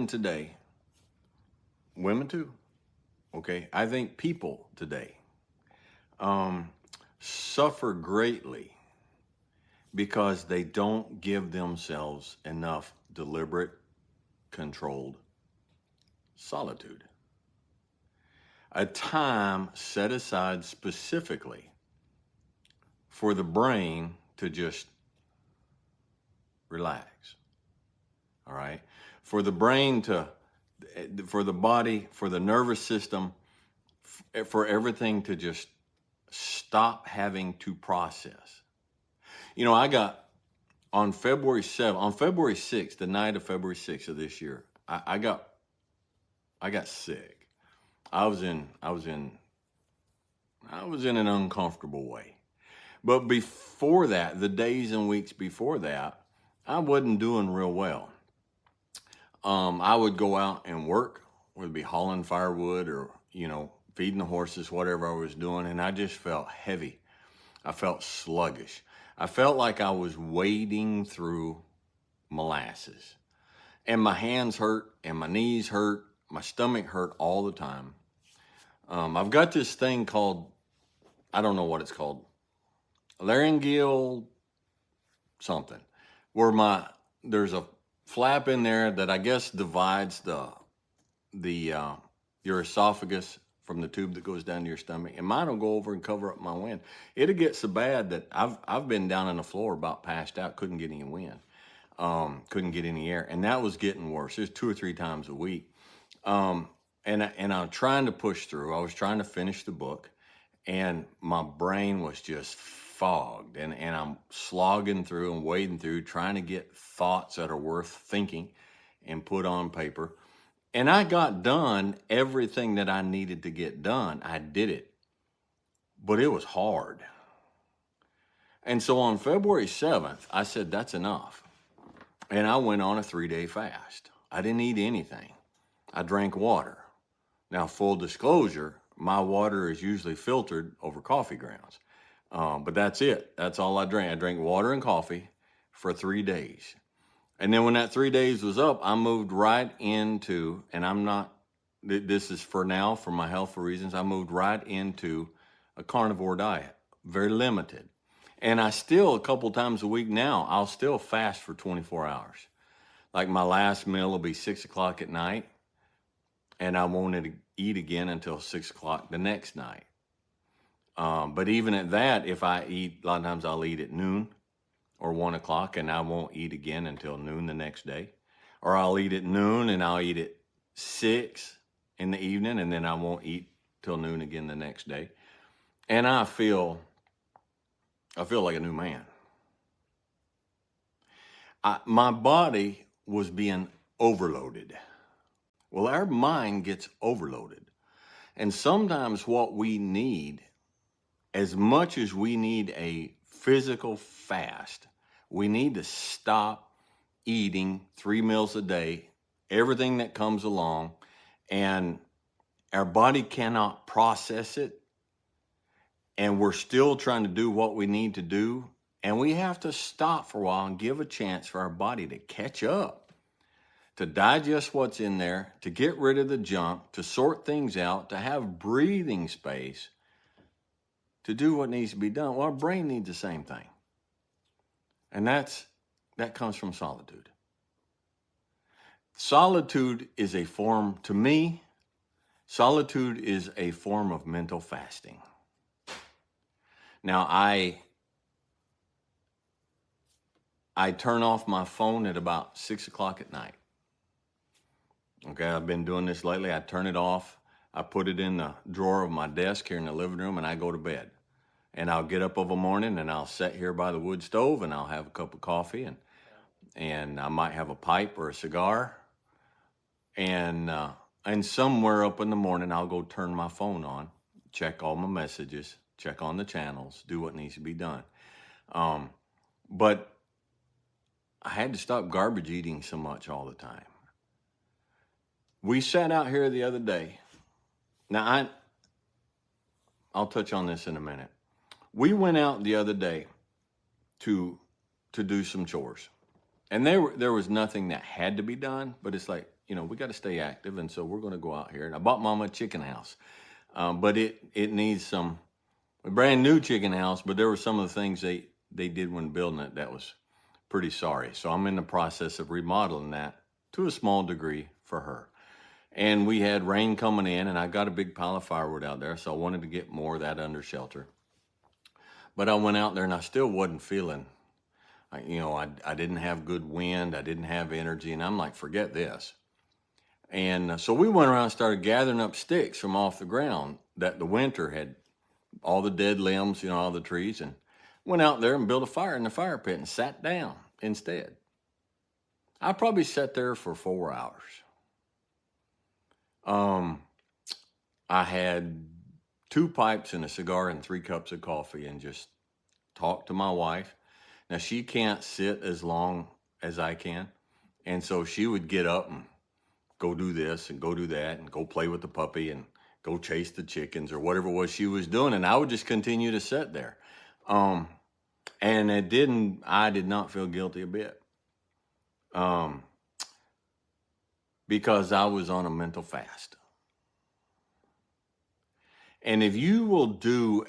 men today, women too, okay? I think people today um, suffer greatly because they don't give themselves enough deliberate, controlled solitude. A time set aside specifically for the brain to just relax, all right? For the brain to, for the body, for the nervous system, for everything to just stop having to process. You know, I got on February 7th, on February 6th, the night of February 6th of this year, I got sick. I was in an uncomfortable way. But before that, the days and weeks before that, I wasn't doing real well. I would go out and work, would be hauling firewood or, feeding the horses, whatever I was doing, and I just felt heavy. I felt sluggish. I felt like I was wading through molasses. And my hands hurt and my knees hurt. My stomach hurt all the time. I've got this thing called, I don't know what it's called, laryngeal something, where there's a flap in there that I guess divides your esophagus from the tube that goes down to your stomach, and mine will go over and cover up my wind. It'll get so bad that I've been down on the floor about passed out, couldn't get any wind, couldn't get any air, and that was getting worse. It was 2 or 3 times a week, and I'm trying to push through. I was trying to finish the book, and my brain was just fogged, and I'm slogging through and wading through, trying to get thoughts that are worth thinking and put on paper. And I got done everything that I needed to get done. I did it, but it was hard. And so on February 7th, I said, that's enough. And I went on a 3-day fast. I didn't eat anything. I drank water. Now, full disclosure, my water is usually filtered over coffee grounds. But that's it. That's all I drank. I drank water and coffee for 3 days. And then when that 3 days was up, I moved right into, and this is for now, for my health reasons, I moved right into a carnivore diet, very limited. And I still, a couple times a week now, I'll still fast for 24 hours. Like my last meal will be 6 o'clock at night, and I won't eat again until 6 o'clock the next night. But even at that, if I eat, a lot of times I'll eat at noon or 1 o'clock, and I won't eat again until noon the next day. Or I'll eat at noon and I'll eat at 6 in the evening, and then I won't eat till noon again the next day. And I feel like a new man. My body was being overloaded. Well, our mind gets overloaded. And sometimes what we need, as much as we need a physical fast, we need to stop eating 3 meals a day, everything that comes along, and our body cannot process it, and we're still trying to do what we need to do, and we have to stop for a while and give a chance for our body to catch up, to digest what's in there, to get rid of the junk, to sort things out, to have breathing space, to do what needs to be done. Well, our brain needs the same thing. And that comes from solitude. Solitude is a form, to me, solitude is a form of mental fasting. Now, I turn off my phone at about 6 o'clock at night. Okay, I've been doing this lately. I turn it off. I put it in the drawer of my desk here in the living room, and I go to bed. And I'll get up of a morning and I'll sit here by the wood stove and I'll have a cup of coffee and I might have a pipe or a cigar. And somewhere up in the morning, I'll go turn my phone on, check all my messages, check on the channels, do what needs to be done. But I had to stop garbage eating so much all the time. We sat out here the other day. Now, I'll touch on this in a minute. We went out the other day to do some chores. And there was nothing that had to be done, but it's like, we got to stay active. And so we're going to go out here. And I bought Mama a chicken house. But it needs a brand new chicken house, but there were some of the things they did when building it that was pretty sorry. So I'm in the process of remodeling that to a small degree for her. And we had rain coming in, and I got a big pile of firewood out there, so I wanted to get more of that under shelter. But I went out there, and I still wasn't feeling, I didn't have good wind, I didn't have energy, and I'm like, forget this. And so we went around and started gathering up sticks from off the ground that the winter had, all the dead limbs, all the trees, and went out there and built a fire in the fire pit and sat down instead. I probably sat there for 4 hours. I had 2 pipes and a cigar and 3 cups of coffee and just talked to my wife. Now, she can't sit as long as I can. And so she would get up and go do this and go do that and go play with the puppy and go chase the chickens or whatever it was she was doing. And I would just continue to sit there. And I did not feel guilty a bit. Because I was on a mental fast. And if you will do